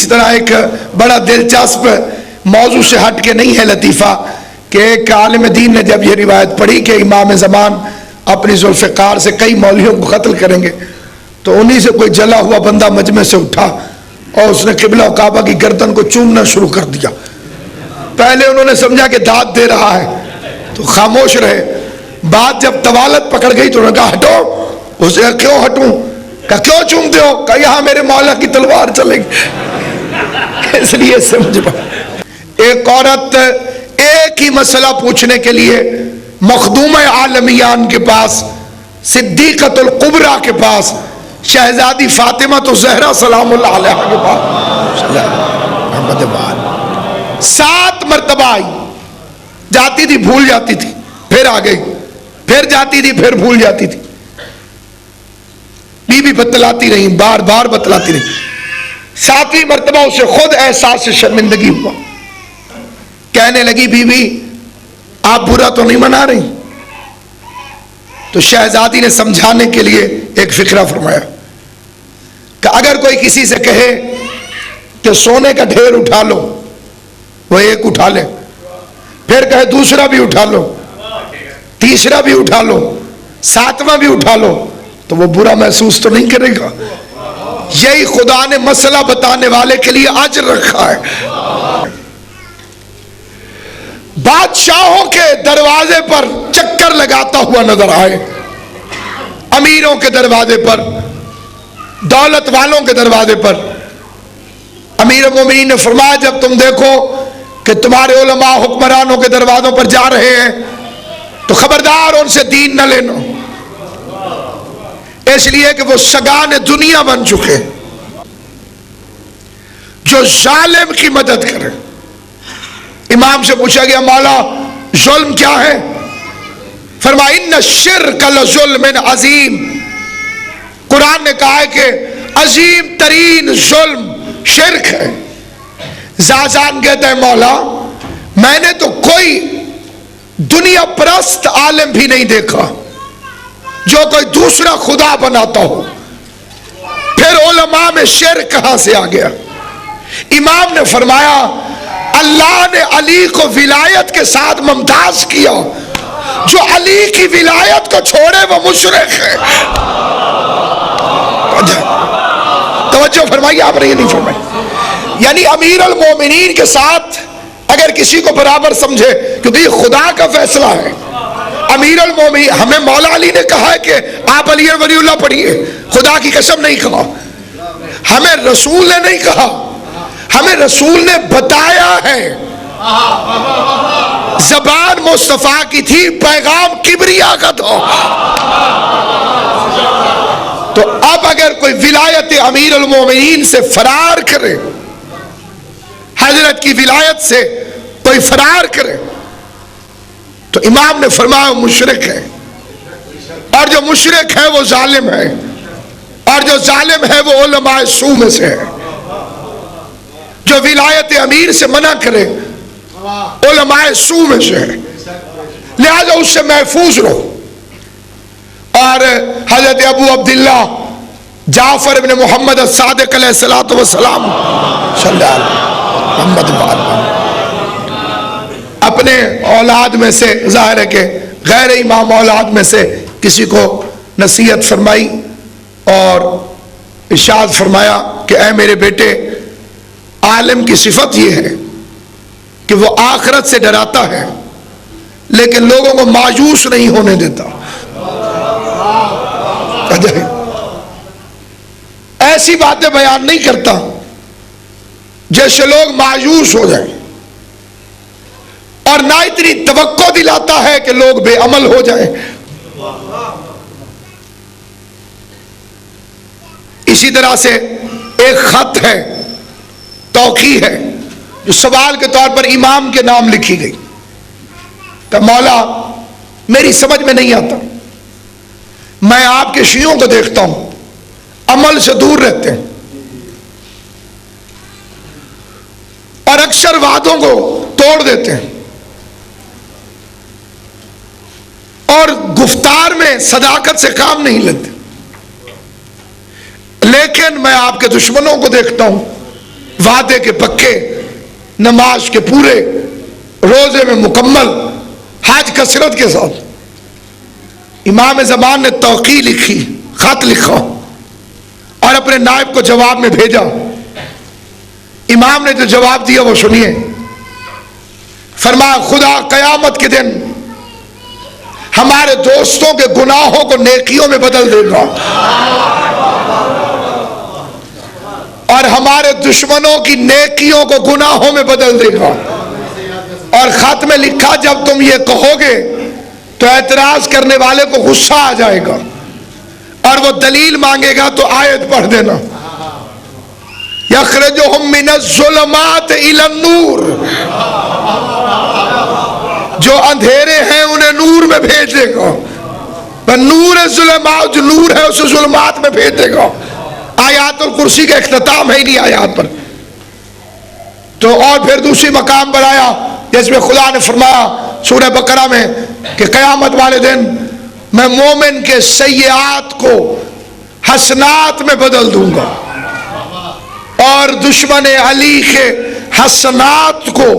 اسی طرح ایک بڑا دلچسپ موضوع سے ہٹ کے نہیں ہے لطیفہ کہ ایک عالم دین نے جب یہ روایت پڑھی کہ امام زمان اپنی ذوالفقار سے کئی مولویوں کو قتل کریں گے، تو انہی سے کوئی جلا ہوا بندہ مجمع سے اٹھا اور اس نے قبلہ و کعبہ کی گردن کو چومنا شروع کر دیا۔ پہلے انہوں نے سمجھا کہ داد دے رہا ہے تو خاموش رہے، بات جب طوالت پکڑ گئی تو انہوں نے کہا ہٹو۔ اسے کیوں ہٹوں؟ کہا کیوں چومتے ہو؟ کہا یہاں میرے مولا کی تلوار چلے گی، اس لیے سمجھ پا۔ ایک عورت ایک ہی مسئلہ پوچھنے کے لیے مخدوم عالمیان کے پاس، صدیقۃ القبریٰ کے پاس، شہزادی فاطمہ تو زہرا سلام اللہ علیہ کے پاس 7 مرتبہ آئی، جاتی تھی بھول جاتی تھی، پھر آ گئی، پھر جاتی تھی پھر بھول جاتی تھی، بی بی بتلاتی رہی، بار بار بتلاتی رہی۔ 7ویں مرتبہ اسے خود احساس شرمندگی ہوا، کہنے لگی بی بی آپ برا تو نہیں منا رہی؟ تو شہزادی نے سمجھانے کے لیے ایک فقرہ فرمایا کہ اگر کوئی کسی سے کہے کہ سونے کا ڈھیر اٹھا لو، وہ ایک اٹھا لے، پھر کہے دوسرا بھی اٹھا لو، تیسرا بھی اٹھا لو، 7واں بھی اٹھا لو، تو وہ برا محسوس تو نہیں کرے گا۔ یہی خدا نے مسئلہ بتانے والے کے لیے اجر رکھا ہے۔ بادشاہوں کے دروازے پر چکر لگاتا ہوا نظر آئے، امیروں کے دروازے پر، دولت والوں کے دروازے پر، امیر المومنین نے فرمایا جب تم دیکھو کہ تمہارے علماء حکمرانوں کے دروازوں پر جا رہے ہیں تو خبردار ان سے دین نہ لینا، اس لیے کہ وہ سگان دنیا بن چکے، جو ظالم کی مدد کرے۔ امام سے پوچھا گیا مولا ظلم کیا ہے؟ فرمایا ان الشرک لظلم عظیم، قرآن نے کہا ہے کہ عظیم ترین ظلم شرک ہے۔ زازان کہتا ہے مولا میں نے تو کوئی دنیا پرست عالم بھی نہیں دیکھا جو کوئی دوسرا خدا بناتا ہو، پھر علماء میں شرک کہاں سے آ گیا؟ امام نے فرمایا اللہ نے علی کو ولایت کے ساتھ ممتاز کیا، جو علی کی ولایت کو چھوڑے وہ مشرک ہے۔ توجہ فرمائیے، آپ نے یہ نہیں فرمائی، یعنی امیر المومنین کے ساتھ اگر کسی کو برابر سمجھے، کیونکہ یہ خدا کا فیصلہ ہے۔ امیر المومنین، ہمیں مولا علی نے کہا ہے کہ آپ علی ولی اللہ پڑھیے، خدا کی قسم نہیں کہا، ہمیں رسول نے نہیں کہا، ہمیں رسول نے بتایا ہے، زبان مصطفیٰ کی تھی، پیغام کبریا کا تھا۔ تو اب اگر کوئی ولایت امیر المومنین سے فرار کرے، حضرت کی ولایت سے کوئی فرار کرے، تو امام نے فرمایا مشرک ہے، اور جو مشرک ہے وہ ظالم ہے، اور جو ظالم ہے وہ علماء سوء میں سے ہے۔ جو ولایت امیر سے منع کرے علماء سوء میں سے ہے، لہذا اس سے محفوظ رہو۔ اور حضرت ابو عبداللہ جعفر ابن محمد الصادق علیہ السلام صلی اللہ علیہ محمد اپنے اولاد میں سے، ظاہر ہے کہ غیر امام اولاد میں سے کسی کو نصیحت فرمائی اور ارشاد فرمایا کہ اے میرے بیٹے، عالم کی صفت یہ ہے کہ وہ آخرت سے ڈراتا ہے لیکن لوگوں کو مایوس نہیں ہونے دیتا۔ ایسی باتیں بیان نہیں کرتا جیسے لوگ مایوس ہو جائیں، اور نہ اتنی توقع دلاتا ہے کہ لوگ بے عمل ہو جائیں۔ اسی طرح سے ایک خط ہے، توقیع ہے، جو سوال کے طور پر امام کے نام لکھی گئی کہ مولا میری سمجھ میں نہیں آتا، میں آپ کے شیعوں کو دیکھتا ہوں عمل سے دور رہتے ہیں اور اکثر وعدوں کو توڑ دیتے ہیں اور گفتار میں صداقت سے کام نہیں لیتے، لیکن میں آپ کے دشمنوں کو دیکھتا ہوں وعدے کے پکے، نماز کے پورے، روزے میں مکمل، حج کثرت کے ساتھ۔ امام زمان نے توقیع لکھی، خط لکھا اور اپنے نائب کو جواب میں بھیجا۔ امام نے جو جواب دیا وہ سنیے۔ فرمایا خدا قیامت کے دن ہمارے دوستوں کے گناہوں کو نیکیوں میں بدل دے گا اور ہمارے دشمنوں کی نیکیوں کو گناہوں میں بدل دے گا۔ اور خط میں لکھا جب تم یہ کہو گے تو اعتراض کرنے والے کو غصہ آ جائے گا اور وہ دلیل مانگے گا تو آیت پڑھ دینا، یخرجہم من الظلمات الی النور، جو اندھیرے ہیں انہیں نور میں بھیج دے گا، نور الظلمات، جو نور ہے اسے ظلمات میں بھیج دے گا۔ آیات الکرسی کا اختتام ہے انہی آیات پر۔ تو اور پھر دوسری مقام پر آیا جس میں خدا نے فرمایا سورہ بقرہ میں کہ قیامت والے دن میں مومن کے سیئات کو حسنات میں بدل دوں گا اور دشمن علی کے حسنات کو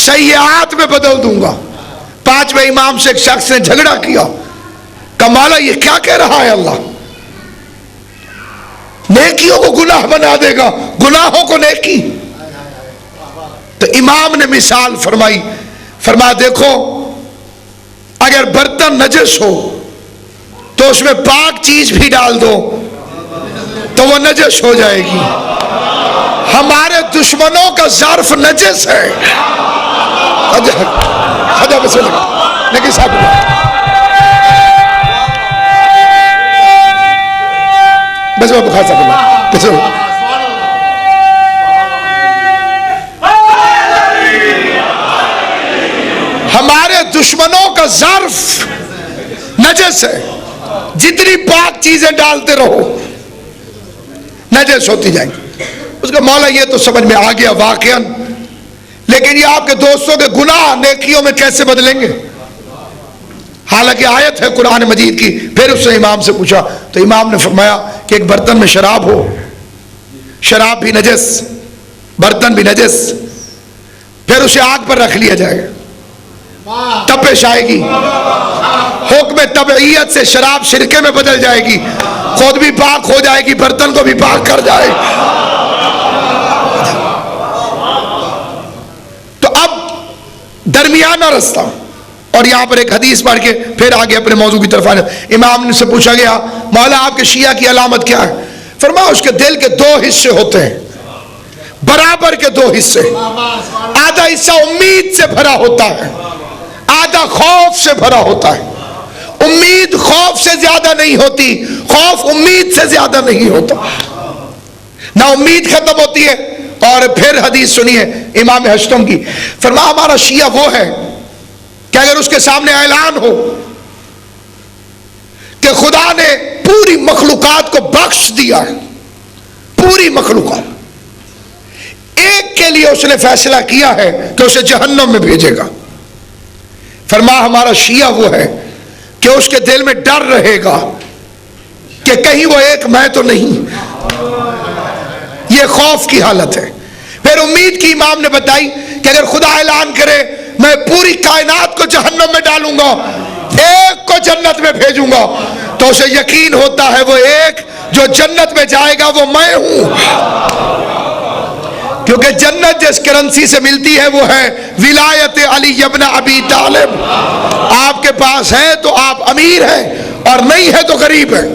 سیئات میں بدل دوں گا۔ پانچویں امام سے ایک شخص نے جھگڑا کیا، کہا مولا یہ کیا کہہ رہا ہے اللہ؟ نیکیوں کو گناہ بنا دے گا، گناہوں کو نیکی۔ تو امام نے مثال فرمائی، فرمایا دیکھو اگر برتن نجس ہو تو اس میں پاک چیز بھی ڈال دو تو وہ نجس ہو جائے گی۔ ہمارے دشمنوں کا ظرف نجس ہے۔ لیکن صاحب بس میں بخار صاحب ہمارے دشمنوں کا ظرف نجس ہے، جتنی پاک چیزیں ڈالتے رہو نجس ہوتی جائیں گی۔ اس کا مولا یہ تو سمجھ میں آ گیا واقعاً، لیکن یہ آپ کے دوستوں کے گناہ نیکیوں میں کیسے بدلیں گے؟ حالانکہ آیت ہے قرآن مجید کی۔ پھر اس نے امام سے پوچھا تو امام نے فرمایا کہ ایک برتن میں شراب ہو، شراب بھی نجس، برتن بھی نجس، پھر اسے آگ پر رکھ لیا جائے گا، تپش آئے گی، حکم طبعیت سے شراب شرکے میں بدل جائے گی، خود بھی پاک ہو جائے گی، برتن کو بھی پاک کر جائے گی۔ تو اب درمیانہ رستہ، اور یہاں پر ایک حدیث پڑھ کے پھر آگے اپنے موضوع کی طرف آنے۔ امام نے سے پوچھا گیا مولا آپ کے شیعہ کی علامت کیا ہے؟ فرمایا اس کے دل کے دو حصے ہوتے ہیں، برابر کے دو حصے، آدھا حصہ امید سے بھرا ہوتا ہے، آدھا خوف سے بھرا ہوتا ہے۔ امید خوف سے زیادہ نہیں ہوتی، خوف امید سے زیادہ نہیں ہوتا۔ نہ امید ختم ہوتی ہے۔ اور پھر حدیث سنیے امام ہشتم کی، فرمایا ہمارا شیعہ وہ ہے کہ اگر اس کے سامنے اعلان ہو کہ خدا نے پوری مخلوقات کو بخش دیا ہے، پوری مخلوقات، ایک کے لیے اس نے فیصلہ کیا ہے کہ اسے جہنم میں بھیجے گا، فرمایا ہمارا شیعہ وہ ہے کہ اس کے دل میں ڈر رہے گا کہ کہیں وہ ایک میں تو نہیں، یہ خوف کی حالت ہے۔ پھر امید کی امام نے بتائی کہ اگر خدا اعلان کرے میں پوری کائنات کو جہنم میں ڈالوں گا، ایک کو جنت میں بھیجوں گا، تو اسے یقین ہوتا ہے وہ ایک جو جنت میں جائے گا وہ میں ہوں، کیونکہ جنت جس کرنسی سے ملتی ہے وہ ہے ولایت علی ابن ابی طالب۔ آپ کے پاس ہے تو آپ امیر ہیں اور نہیں ہے تو غریب ہیں۔